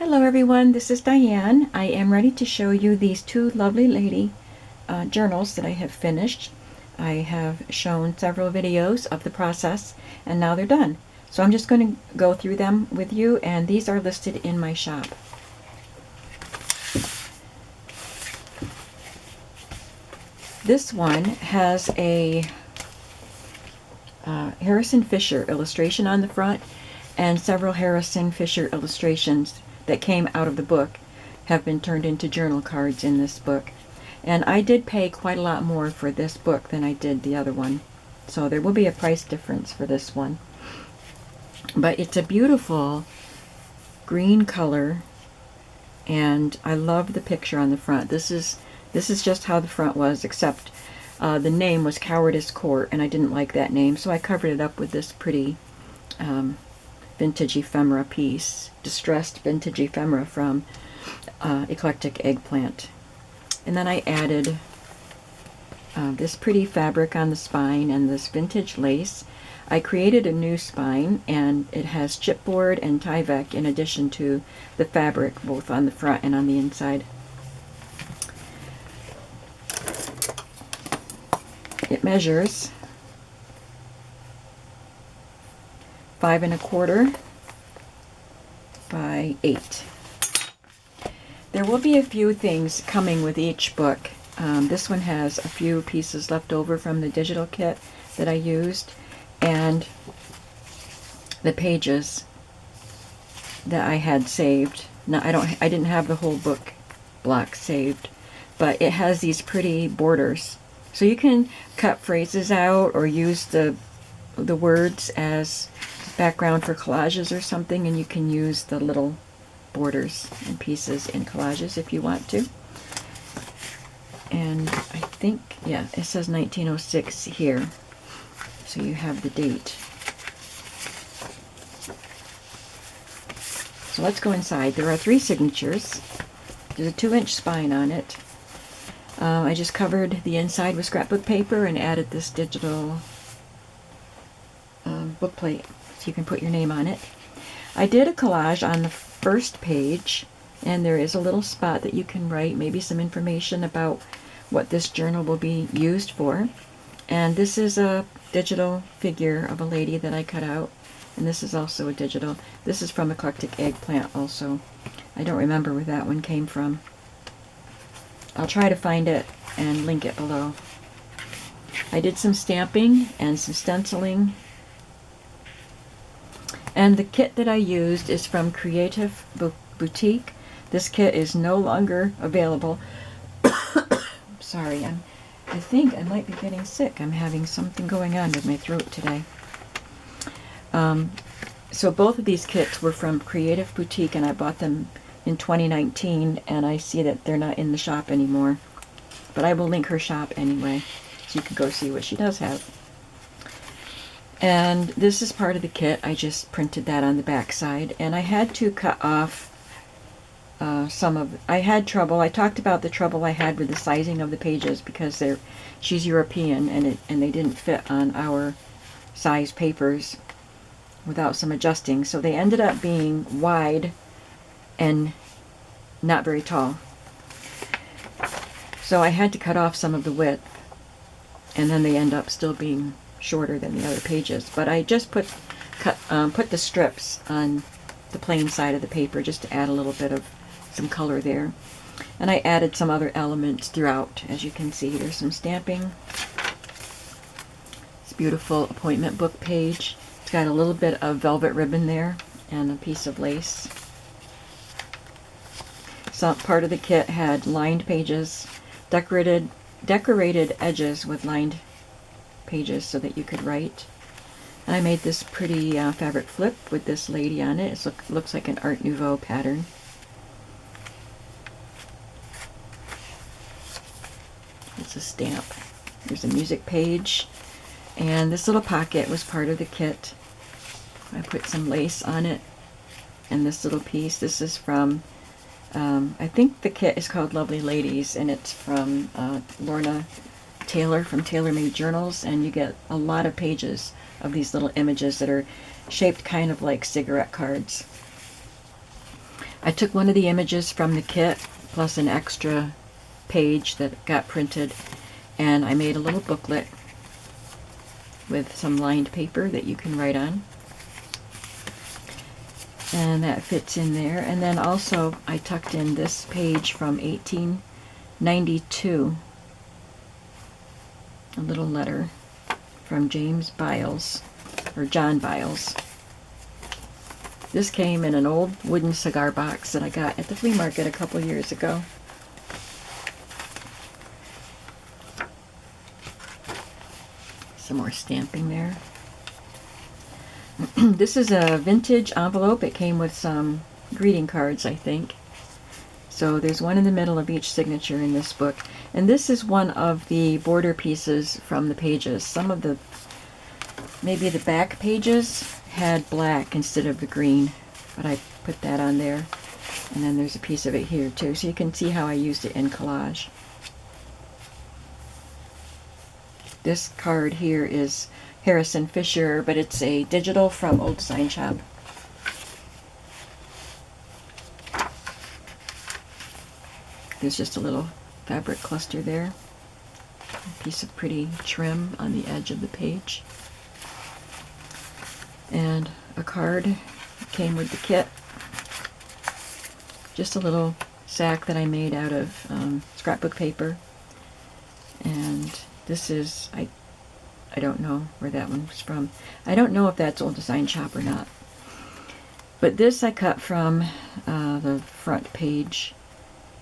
Hello everyone, this is Diane. I am ready to show you these two lovely lady journals that I have finished. I have shown several videos of the process and now they're done. So I'm just going to go through them with you, and these are listed in my shop. This one has a Harrison Fisher illustration on the front, and several Harrison Fisher illustrations that came out of the book have been turned into journal cards in this book. And I did pay quite a lot more for this book than I did the other one. So there will be a price difference for this one. But it's a beautiful green color, and I love the picture on the front. This is just how the front was, except the name was Cowardice Court, and I didn't like that name, so I covered it up with this pretty vintage ephemera piece, distressed vintage ephemera from Eclectic Eggplant. And then I added this pretty fabric on the spine and this vintage lace. I created a new spine, and it has chipboard and Tyvek in addition to the fabric, both on the front and on the inside. It measures 5 1/4 by 8. There will be a few things coming with each book. This one has a few pieces left over from the digital kit that I used, and the pages that I had saved. Now I didn't have the whole book block saved, but it has these pretty borders. So you can cut phrases out or use the words as background for collages or something, and you can use the little borders and pieces in collages if you want to. And I think, yeah, it says 1906 here, so you have the date. So let's go inside. There are 3 signatures. There's a 2-inch spine on it. I just covered the inside with scrapbook paper and added this digital book plate so you can put your name on it. I did a collage on the first page, and there is a little spot that you can write maybe some information about what this journal will be used for. And this is a digital figure of a lady that I cut out, and this is also a digital. This is from Eclectic Eggplant also. I don't remember where that one came from. I'll try to find it and link it below. I did some stamping and some stenciling. And the kit that I used is from Creatif Boutique. This kit is no longer available. Sorry, I think I might be getting sick. I'm having something going on with my throat today. So both of these kits were from Creatif Boutique, and I bought them in 2019, and I see that they're not in the shop anymore. But I will link her shop anyway, so you can go see what she does have. And this is part of the kit. I just printed that on the back side, and I had to cut off some of. I had trouble. I talked about the trouble I had with the sizing of the pages because she's European, and they didn't fit on our size papers without some adjusting. So they ended up being wide and not very tall. So I had to cut off some of the width, and then they end up still being shorter than the other pages. But I just put the strips on the plain side of the paper just to add a little bit of some color there. And I added some other elements throughout. As you can see, there's some stamping. It's a beautiful appointment book page. It's got a little bit of velvet ribbon there and a piece of lace. Some part of the kit had lined pages, decorated edges with lined pages so that you could write. And I made this pretty fabric flip with this lady on it. It looks like an Art Nouveau pattern. It's a stamp. There's a music page, and this little pocket was part of the kit. I put some lace on it, and this little piece. This is from I think the kit is called Lovely Ladies, and it's from Lorna Taylor from Tailor Made Journals, and you get a lot of pages of these little images that are shaped kind of like cigarette cards. I took one of the images from the kit, plus an extra page that got printed, and I made a little booklet with some lined paper that you can write on. And that fits in there. And then also I tucked in this page from 1892, a little letter from James Biles, or John Biles. This came in an old wooden cigar box that I got at the flea market a couple years ago. Some more stamping there. This is a vintage envelope. It came with some greeting cards, I think. So there's one in the middle of each signature in this book. And this is one of the border pieces from the pages. Some of the, maybe the back pages had black instead of the green, but I put that on there. And then there's a piece of it here too, so you can see how I used it in collage. This card here is Harrison Fisher, but it's a digital from Old Design Shop. There's just a little fabric cluster there. A piece of pretty trim on the edge of the page. And a card came with the kit. Just a little sack that I made out of scrapbook paper. And this is, I don't know where that one was from. I don't know if that's Old Design Shop or not. But this I cut from the front page.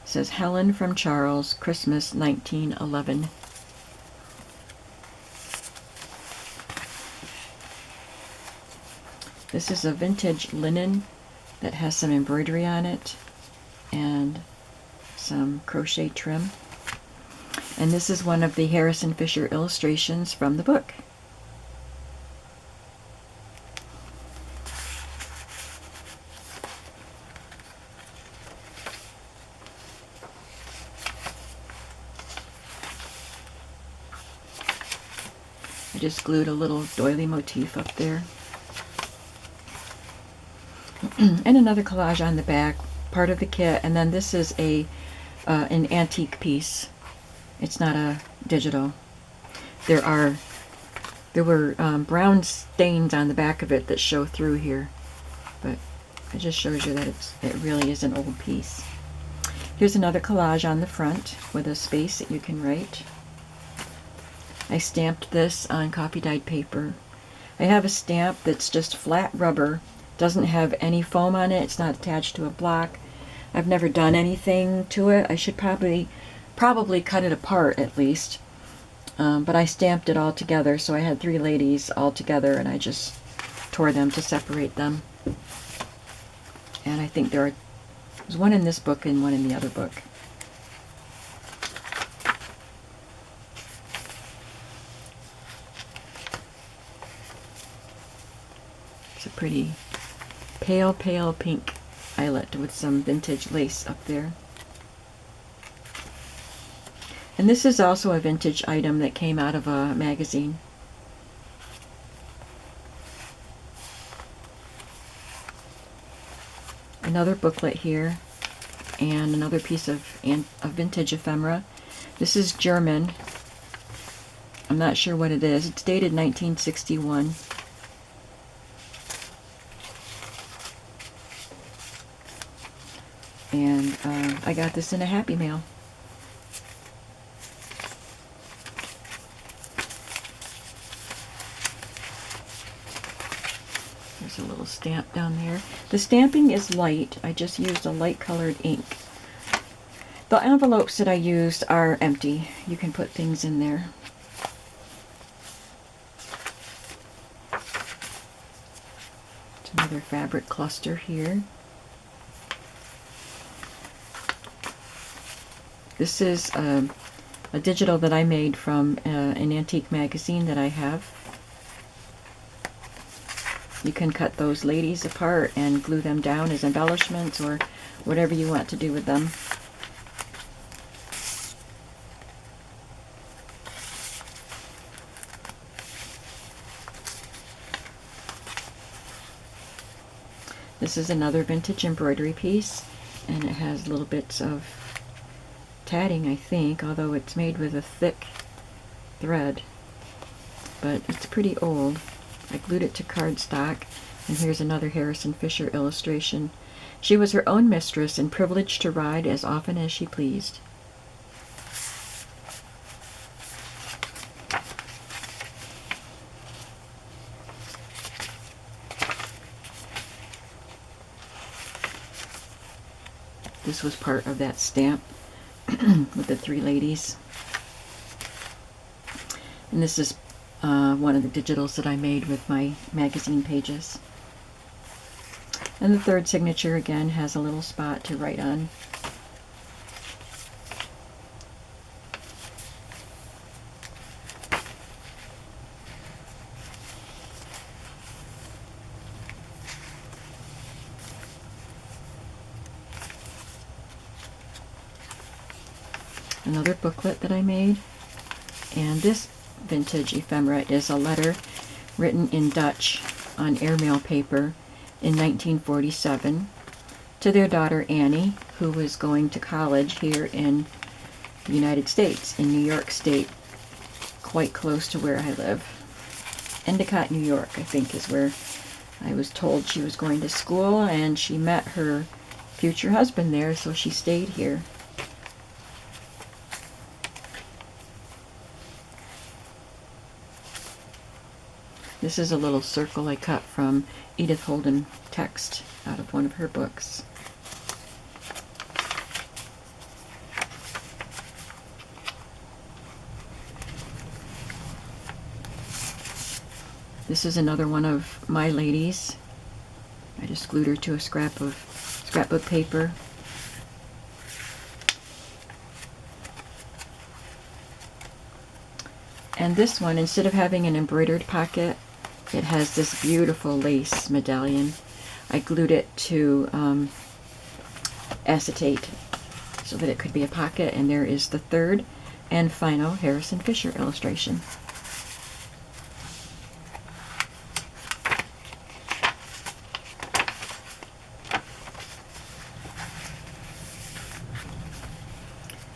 It says, Helen from Charles, Christmas 1911. This is a vintage linen that has some embroidery on it and some crochet trim. And this is one of the Harrison Fisher illustrations from the book. I just glued a little doily motif up there. And another collage on the back, part of the kit. And then this is an antique piece. It's not a digital. There were brown stains on the back of it that show through here, but it just shows you that it really is an old piece. Here's another collage on the front with a space that you can write. I stamped this on copy dyed paper. I have a stamp that's just flat rubber, doesn't have any foam on it, it's not attached to a block. I've never done anything to it. I should probably cut it apart at least. But I stamped it all together, so I had 3 ladies all together, and I just tore them to separate them. And I think there's one in this book and one in the other book. It's a pretty pale pink eyelet with some vintage lace up there. And this is also a vintage item that came out of a magazine. Another booklet here, and another piece of vintage ephemera. This is German. I'm not sure what it is. It's dated 1961. And I got this in a Happy Mail. There's a little stamp down there. The stamping is light. I just used a light colored ink. The envelopes that I used are empty. You can put things in there. It's another fabric cluster here. This is a digital that I made from an antique magazine that I have. You can cut those ladies apart and glue them down as embellishments or whatever you want to do with them. This is another vintage embroidery piece, and it has little bits of tatting, I think, although it's made with a thick thread. But it's pretty old. I glued it to cardstock, and here's another Harrison Fisher illustration. She was her own mistress and privileged to ride as often as she pleased. This was part of that stamp with the three ladies. And this is one of the digitals that I made with my magazine pages. And the third signature again has a little spot to write on. Another booklet that I made. And this vintage ephemera is a letter written in Dutch on airmail paper in 1947 to their daughter Annie, who was going to college here in the United States, in New York State, quite close to where I live. Endicott, New York, I think, is where I was told she was going to school, and she met her future husband there, so she stayed here. This is a little circle I cut from Edith Holden text out of one of her books. This is another one of my ladies. I just glued her to a scrapbook paper. And this one, instead of having an embroidered pocket, it has this beautiful lace medallion. I glued it to acetate so that it could be a pocket, and there is the third and final Harrison Fisher illustration.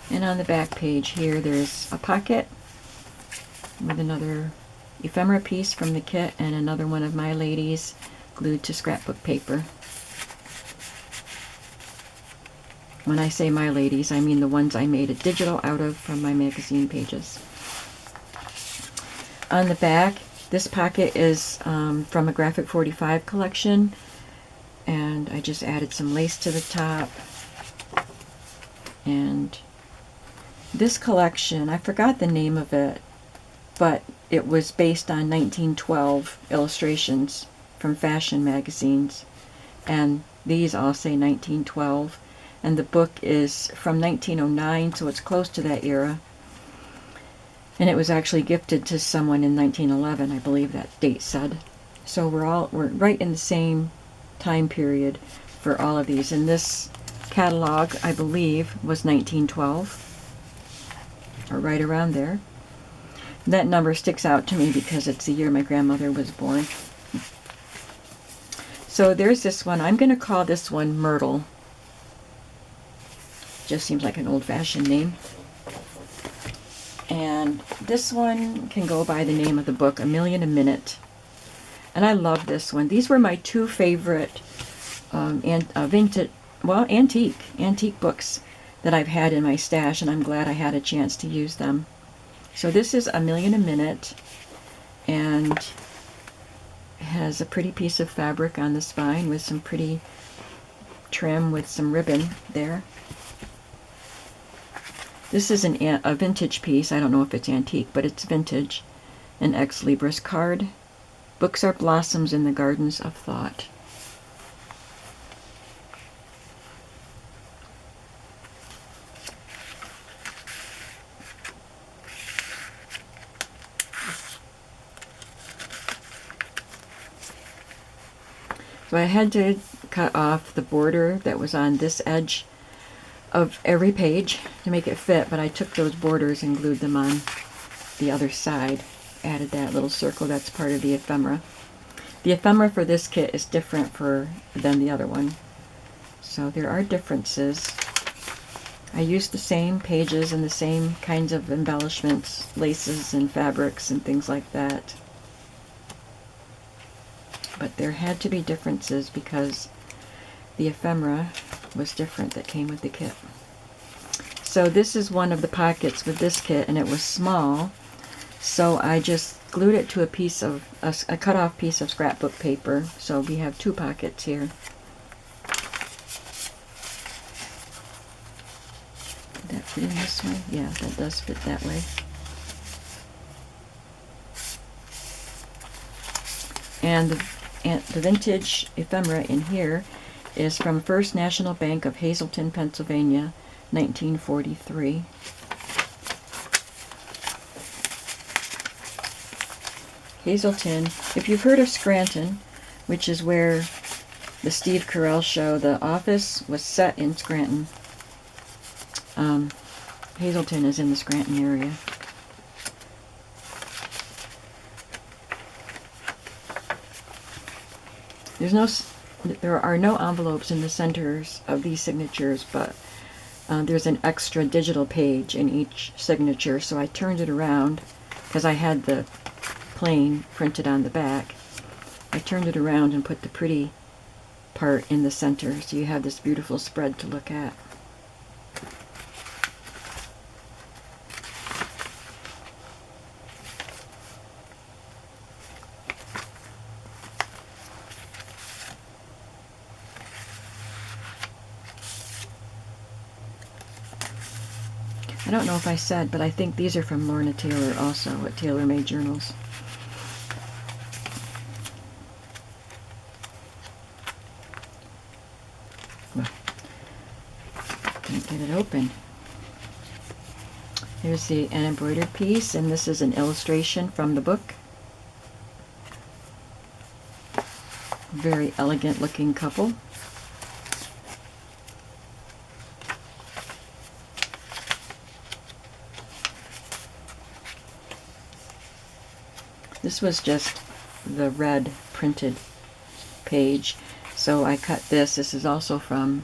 And on the back page here, there's a pocket with another ephemera piece from the kit and another one of my ladies glued to scrapbook paper. When I say my ladies, I mean the ones I made a digital out of from my magazine pages. On the back, this pocket is from a Graphic 45 collection, and I just added some lace to the top. And this collection, I forgot the name of it, but it was based on 1912 illustrations from fashion magazines, and these all say 1912, and the book is from 1909, so it's close to that era, and it was actually gifted to someone in 1911, I believe that date said. So we're right in the same time period for all of these, and this catalog, I believe, was 1912, or right around there. That number sticks out to me because it's the year my grandmother was born. So there's this one. I'm going to call this one Myrtle. Just seems like an old-fashioned name. And this one can go by the name of the book, A Million a Minute. And I love this one. These were my two favorite antique books that I've had in my stash, and I'm glad I had a chance to use them. So this is A Million a Minute, and it has a pretty piece of fabric on the spine with some pretty trim with some ribbon there. This is a vintage piece. I don't know if it's antique, but it's vintage. An Ex Libris card. Books are blossoms in the gardens of thought. So I had to cut off the border that was on this edge of every page to make it fit, but I took those borders and glued them on the other side. Added that little circle that's part of the ephemera. The ephemera for this kit is different than the other one. So there are differences. I used the same pages and the same kinds of embellishments, laces and fabrics and things like that. But there had to be differences because the ephemera was different that came with the kit. So this is one of the pockets with this kit, and it was small, so I just glued it to a cut-off piece of scrapbook paper. So we have two pockets here. Did that fit in this way? Yeah, that does fit that way. And the vintage ephemera in here is from First National Bank of Hazleton, Pennsylvania, 1943. Hazleton, if you've heard of Scranton, which is where the Steve Carell show, the office was set in Scranton. Hazleton is in the Scranton area. There are no envelopes in the centers of these signatures, but there's an extra digital page in each signature, so I turned it around because I had the plain printed on the back. I turned it around and put the pretty part in the center, so you have this beautiful spread to look at. I don't know if I said, but I think these are from Lorna Taylor also, at Taylor Made Journals. Well, can't get it open. Here's an embroidered piece, and this is an illustration from the book. Very elegant looking couple. This was just the red printed page, so I cut this. This is also from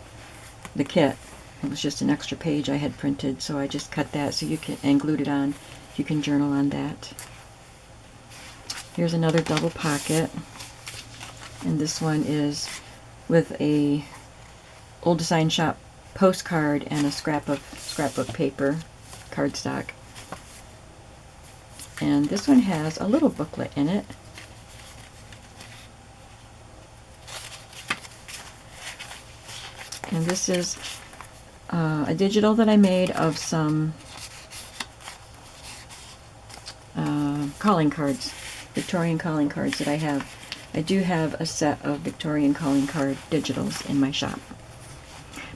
the kit. It was just an extra page I had printed, so I just cut that so you can, and glued it on. You can journal on that. Here's another double pocket, and this one is with a old design shop postcard and a scrap of scrapbook paper, cardstock. And this one has a little booklet in it. And this is a digital that I made of some calling cards, Victorian calling cards that I have. I do have a set of Victorian calling card digitals in my shop.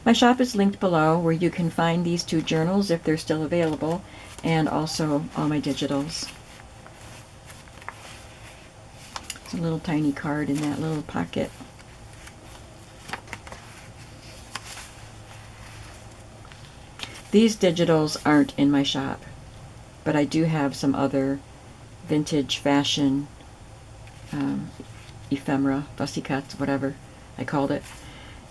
My shop is linked below, where you can find these two journals if they're still available, and also all my digitals. There's a little tiny card in that little pocket. These digitals aren't in my shop, but I do have some other vintage fashion ephemera, fussy cuts, whatever I called it,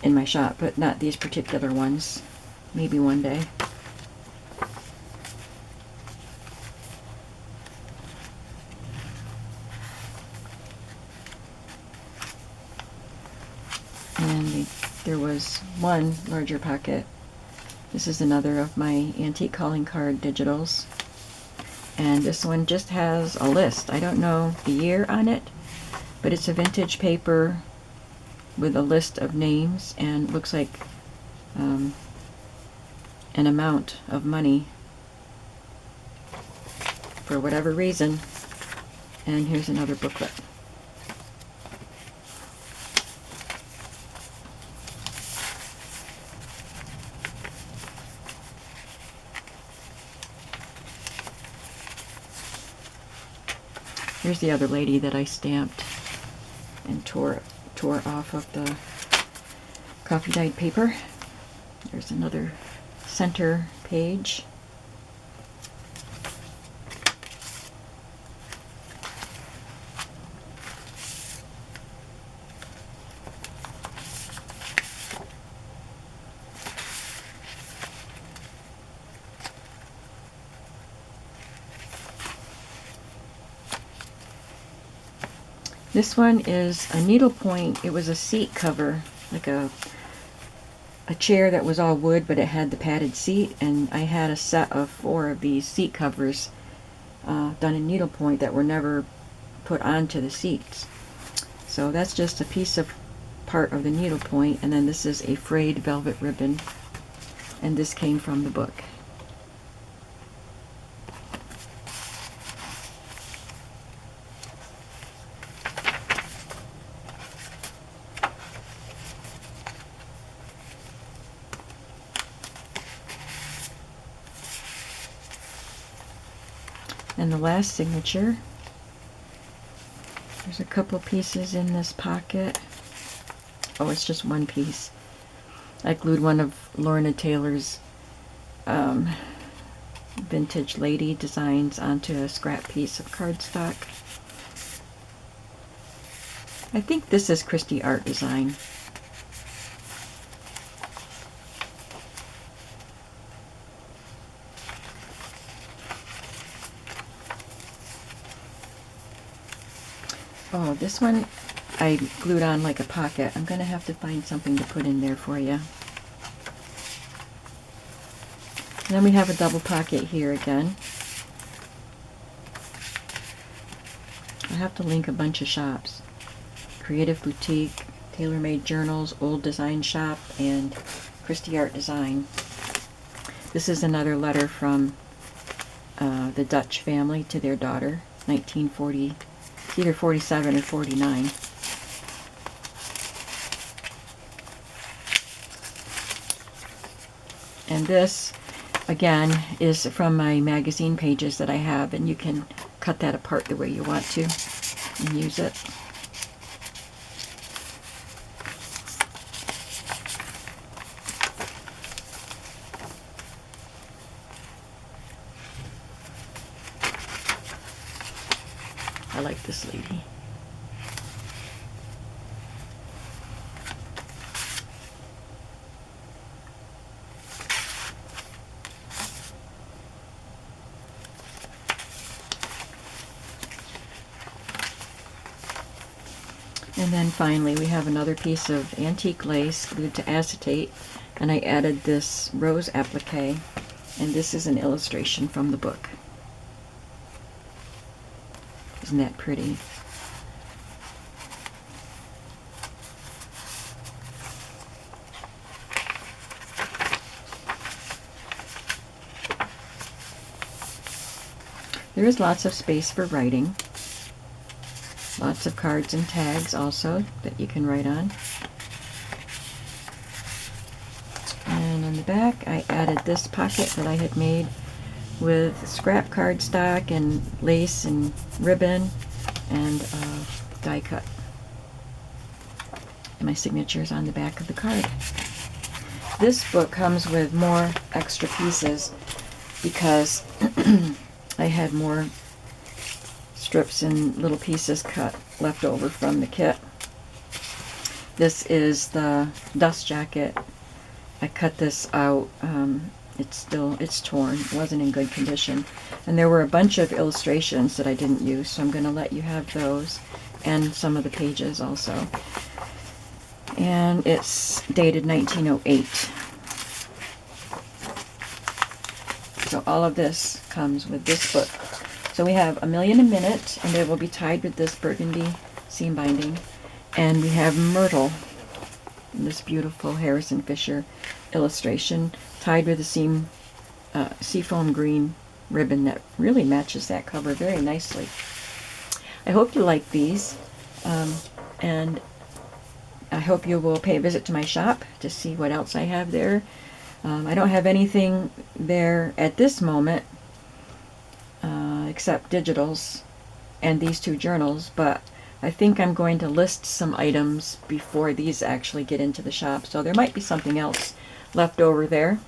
in my shop, but not these particular ones. Maybe one day. And there was one larger pocket. This is another of my antique calling card digitals. And this one just has a list. I don't know the year on it, but it's a vintage paper with a list of names, and looks like an amount of money for whatever reason. And here's another booklet. Here's the other lady that I stamped and tore off of the coffee dyed paper. There's another center page. This one is a needlepoint. It was a seat cover, like a chair that was all wood, but it had the padded seat, and I had a set of 4 of these seat covers done in needlepoint that were never put onto the seats. So that's just a piece of part of the needlepoint, and then this is a frayed velvet ribbon, and this came from the book. And the last signature, there's a couple pieces in this pocket. Oh, it's just one piece. I glued one of Lorna Taylor's vintage lady designs onto a scrap piece of cardstock. I think this is Kristie art design. Oh, this one I glued on like a pocket. I'm going to have to find something to put in there for you. And then we have a double pocket here again. I have to link a bunch of shops. Creatif Boutique, Tailor Made Journals, Old Design Shop, and Kristie Art Design. This is another letter from the Dutch family to their daughter, 1940. It's either 47 or 49. And this, again, is from my magazine pages that I have, and you can cut that apart the way you want to and use it. I like this lady. And then finally we have another piece of antique lace glued to acetate, and I added this rose applique, and this is an illustration from the book. Isn't that pretty? There is lots of space for writing. Lots of cards and tags also that you can write on. And on the back I added this pocket that I had made with scrap cardstock and lace and ribbon and die cut. And my signature is on the back of the card. This book comes with more extra pieces because I had more strips and little pieces cut left over from the kit. This is the dust jacket. I cut this out. It's torn. It wasn't in good condition. And there were a bunch of illustrations that I didn't use, so I'm going to let you have those and some of the pages also. And it's dated 1908. So all of this comes with this book. So we have A Million a Minute, and they will be tied with this burgundy seam binding. And we have Myrtle, this beautiful Harrison Fisher illustration, tied with a seafoam green ribbon that really matches that cover very nicely. I hope you like these, and I hope you will pay a visit to my shop to see what else I have there. I don't have anything there at this moment except digitals and these 2 journals, but I think I'm going to list some items before these actually get into the shop, so there might be something else left over there.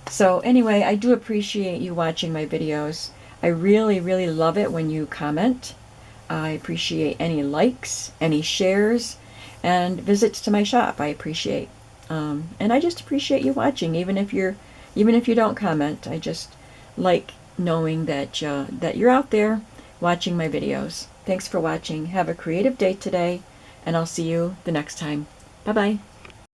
So anyway, I do appreciate you watching my videos. I really, really love it when you comment. I appreciate any likes, any shares, and visits to my shop. I appreciate, and I just appreciate you watching, even if you don't comment. I just like knowing that that you're out there watching my videos. Thanks for watching. Have a creative day today, and I'll see you the next time. Bye-bye.